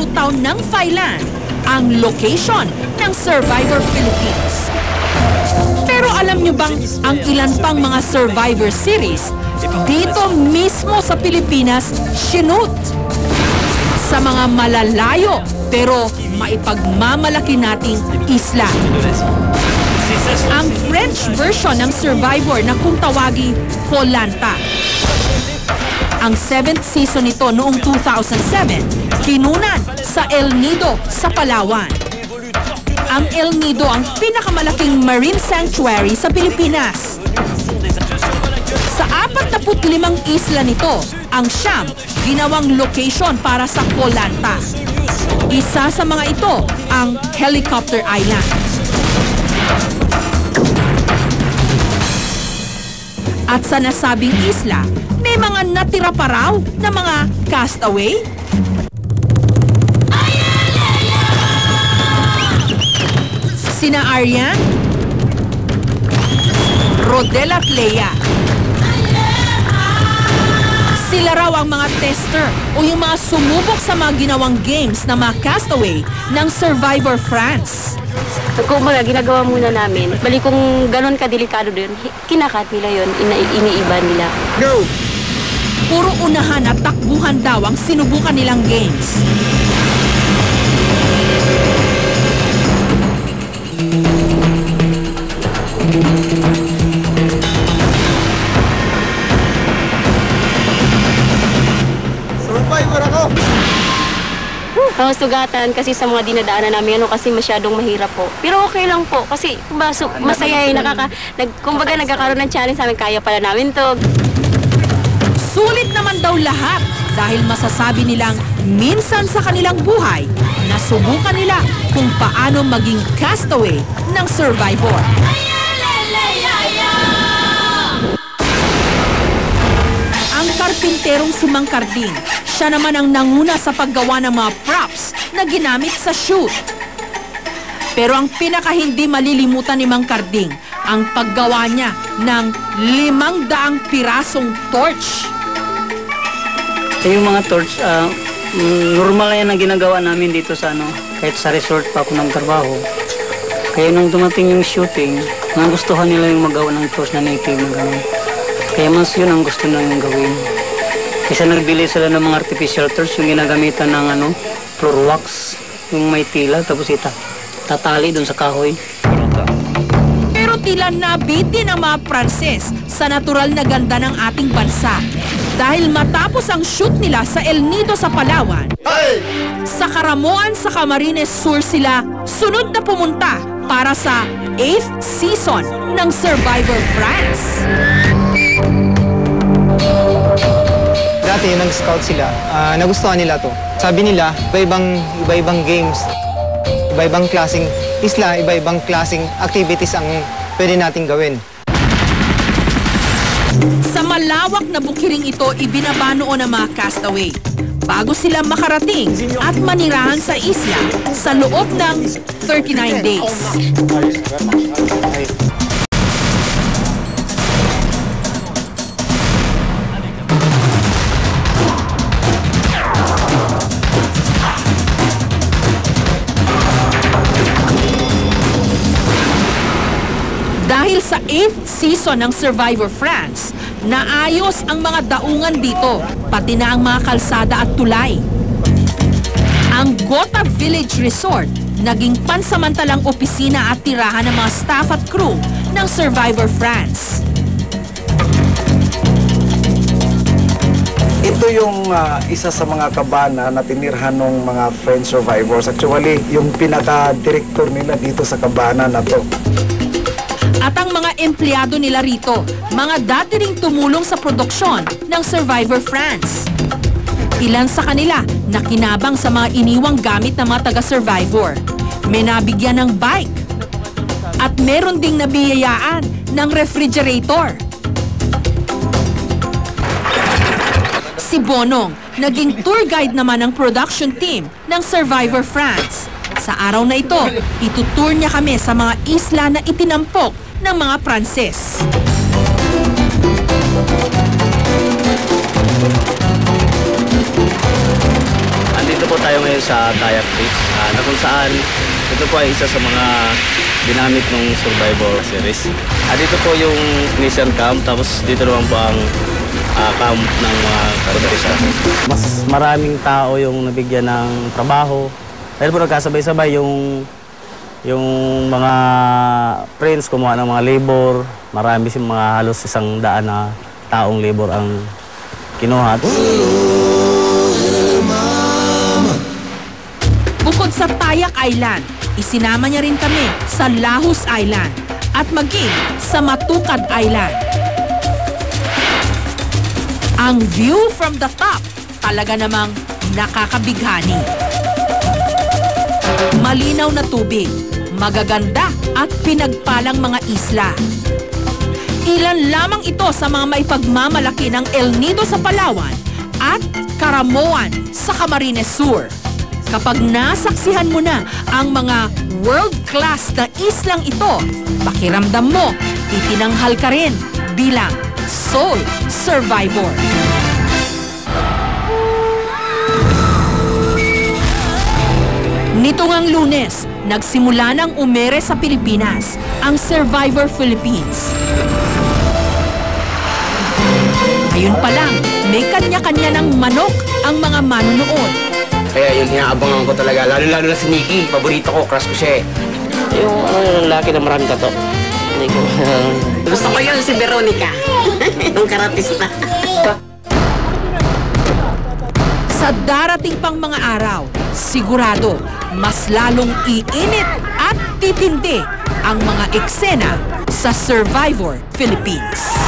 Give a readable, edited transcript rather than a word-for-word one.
Cebu Town ng Thailand, ang location ng Survivor Philippines. Pero alam nyo bang ang ilan pang mga Survivor series dito mismo sa Pilipinas shoot? Sa mga malalayo pero maipagmamalaki nating isla. Ang French version ng Survivor na kung tawagin Koh-Lanta. Ang 7th season nito noong 2007, kinunan sa El Nido sa Palawan. Ang El Nido ang pinakamalaking marine sanctuary sa Pilipinas. Sa 45 isla nito, ang Siam ginawang location para sa Koh-Lanta. Isa sa mga ito ang Helicopter Island. At sa nasabing isla, may mga natira pa raw na mga castaway. Sina Arian, Rodel at Leia. Sila raw ang mga tester o yung mga sumubok sa mga ginawang games na mga castaway ng Survivor France. Kumbaga, ginagawa muna namin. Bali kung ganon kadelikado din, kinakat nila yon, iniiba nila. No! Puro unahan at takbuhan daw ang sinubukan nilang games. Survivor ako! Sugatan kasi sa mga dinadaanan namin kasi masyadong mahirap po. Pero okay lang po kasi masaya kumbaga nagkakaroon ng challenge sa amin, kaya pala namin to. Sulit naman daw lahat dahil masasabi nilang minsan sa kanilang buhay nasubukan nila kung paano maging castaway ng Survivor. Ang karpinterong si Mang Carding, siya naman ang nanguna sa paggawa ng mga props na ginamit sa shoot. Pero ang pinaka hindi malilimutan ni Mang Carding, ang paggawa niya ng 500 pirasong torch. Yung mga torch, normal yan ang ginagawa namin dito sa kahit sa resort pa ako nagtrabaho. Kaya nung dumating yung shooting, nagustuhan nila yung magawa ng torch na native na gano'n. Kaya mas yun ang gusto nang gawin. Kasi nagbili sila ng mga artificial torch, yung ginagamitan ng floor wax, yung may tila, tapos tatali dun sa kahoy. Pero tila nabitin ang mga Pranses sa natural na ganda ng ating bansa. Dahil matapos ang shoot nila sa El Nido sa Palawan, sa Caramoan sa Camarines Sur sila sunod na pumunta para sa 8th season ng Survivor France. Dati nag-scout sila, nagustuhan nila to. Sabi nila, iba-ibang games, iba-ibang klaseng isla, iba-ibang klaseng activities ang pwede nating gawin. Sa malawak na bukiring ito, ibinaba noon ang mga castaway bago sila makarating at manirahan sa isla sa loob ng 39 days. Dahil sa 8th season ng Survivor France, naayos ang mga daungan dito, pati na ang mga kalsada at tulay. Ang Gota Village Resort, naging pansamantalang opisina at tirahan ng mga staff at crew ng Survivor France. Ito yung isa sa mga kabana na tinirhan ng mga French survivors. Actually, yung pinaka-director nila dito sa kabana na to. At ang mga empleyado nila rito, mga dati ring tumulong sa produksyon ng Survivor France. Ilan sa kanila nakinabang sa mga iniwang gamit ng mga taga-Survivor. May nabigyan ng bike. At meron ding nabiyayaan ng refrigerator. Si Bonong, naging tour guide naman ng production team ng Survivor France. Sa araw na ito, itutour niya kami sa mga isla na itinampok ng mga Pranses. Andito po tayo ngayon sa Tayak Beach, na kung saan ito po ay isa sa mga ginamit ng Survivor series. Dito po yung mission camp, tapos dito naman po ang camp ng mga karbarista. Mas maraming tao yung nabigyan ng trabaho. Dahil po nagkasabay-sabay yung mga friends kumuha ng mga labor. Marami siyang mga halos 100 na taong labor ang kinuha. Bukod sa Tayak Island, isinama niya rin kami sa Lahus Island at maging sa Matukad Island. Ang view from the top talaga namang nakakabighani. Malinaw na tubig, magaganda at pinagpalang mga isla. Ilan lamang ito sa mga maipagmamalaki ng El Nido sa Palawan at Caramoan sa Camarines Sur. Kapag nasaksihan mo na ang mga world-class na islang ito, pakiramdam mo, itinanghal ka rin bilang Soul Survivor. Nito ngang Lunes, nagsimula ng umere sa Pilipinas ang Survivor Philippines. Ngayon pa lang, may kanya-kanya ng manok ang mga manunood. Kaya yun, inaabangan ko talaga. Lalo-lalo na si Nikki. Paborito ko, crush ko siya eh. Yung lalaki na maraming tato. Gusto ko yun, si Veronica. Yung karatista. Sa darating pang mga araw, sigurado mas lalong iinit at titindi ang mga eksena sa Survivor Philippines.